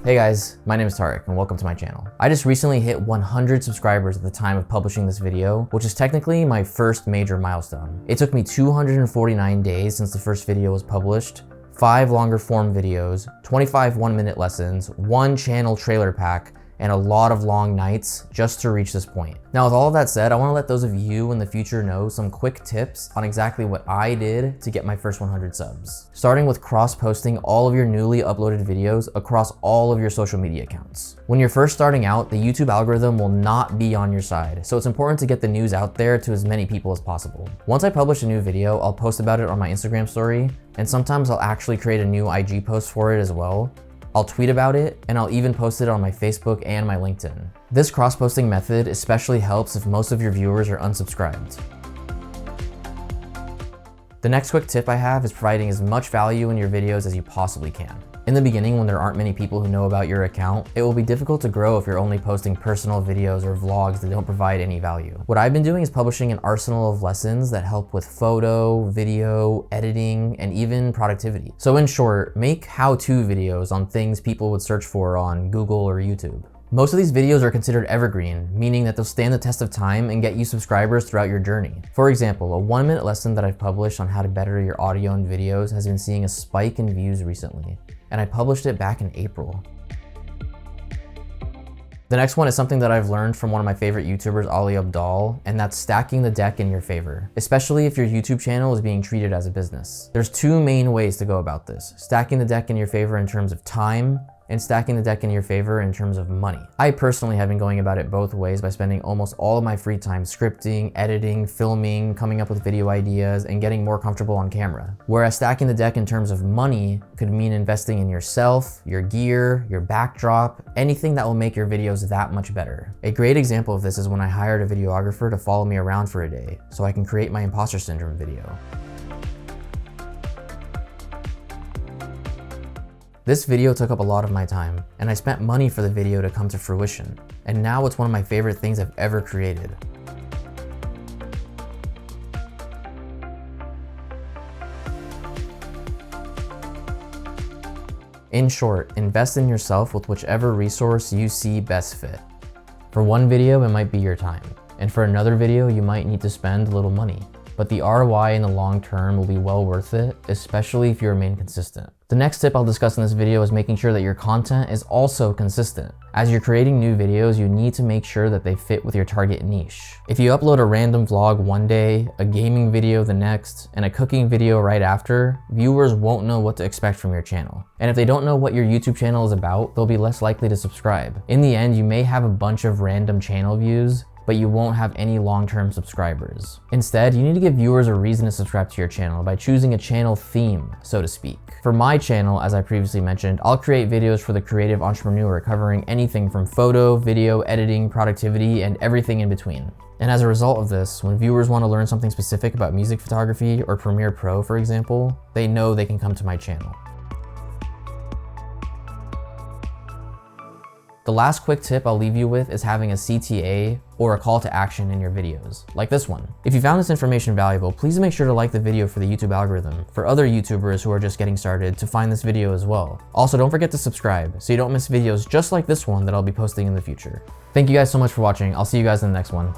Hey guys, my name is Tariq and welcome to my channel. I just recently hit 100 subscribers at the time of publishing this video, which is technically my first major milestone. It took me 249 days since the first video was published, 5 longer form videos, 25 1-minute lessons, 1 channel trailer pack, and a lot of long nights just to reach this point. Now, with all of that said, I want to let those of you in the future know some quick tips on exactly what I did to get my first 100 subs. Starting with cross-posting all of your newly uploaded videos across all of your social media accounts. When you're first starting out, the YouTube algorithm will not be on your side, so it's important to get the news out there to as many people as possible. Once I publish a new video, I'll post about it on my Instagram story, and sometimes I'll actually create a new IG post for it as well. I'll tweet about it, and I'll even post it on my Facebook and my LinkedIn. This cross-posting method especially helps if most of your viewers are unsubscribed. The next quick tip I have is providing as much value in your videos as you possibly can. In the beginning, when there aren't many people who know about your account, it will be difficult to grow if you're only posting personal videos or vlogs that don't provide any value. What I've been doing is publishing an arsenal of lessons that help with photo, video, editing, and even productivity. So in short, make how-to videos on things people would search for on Google or YouTube. Most of these videos are considered evergreen, meaning that they'll stand the test of time and get you subscribers throughout your journey. For example, a 1-minute lesson that I've published on how to better your audio and videos has been seeing a spike in views recently, and I published it back in April. The next one is something that I've learned from one of my favorite YouTubers, Abdel, and that's stacking the deck in your favor, especially if your YouTube channel is being treated as a business. There's 2 main ways to go about this: stacking the deck in your favor in terms of time, and stacking the deck in your favor in terms of money. I personally have been going about it both ways by spending almost all of my free time scripting, editing, filming, coming up with video ideas, and getting more comfortable on camera. Whereas stacking the deck in terms of money could mean investing in yourself, your gear, your backdrop, anything that will make your videos that much better. A great example of this is when I hired a videographer to follow me around for a day so I can create my imposter syndrome video. This video took up a lot of my time, and I spent money for the video to come to fruition, and now it's one of my favorite things I've ever created. In short, invest in yourself with whichever resource you see best fit. For one video, it might be your time, and for another video, you might need to spend a little money. But the ROI in the long term will be well worth it, especially if you remain consistent. The next tip I'll discuss in this video is making sure that your content is also consistent. As you're creating new videos, you need to make sure that they fit with your target niche. If you upload a random vlog one day, a gaming video the next, and a cooking video right after, viewers won't know what to expect from your channel. And if they don't know what your YouTube channel is about, they'll be less likely to subscribe. In the end, you may have a bunch of random channel views, but you won't have any long-term subscribers. Instead, you need to give viewers a reason to subscribe to your channel by choosing a channel theme, so to speak. For my channel, as I previously mentioned, I'll create videos for the creative entrepreneur covering anything from photo, video, editing, productivity, and everything in between. And as a result of this, when viewers want to learn something specific about music photography or Premiere Pro, for example, they know they can come to my channel. The last quick tip I'll leave you with is having a CTA or a call to action in your videos, like this one. If you found this information valuable, please make sure to like the video for the YouTube algorithm, for other YouTubers who are just getting started to find this video as well. Also, don't forget to subscribe so you don't miss videos just like this one that I'll be posting in the future. Thank you guys so much for watching. I'll see you guys in the next one.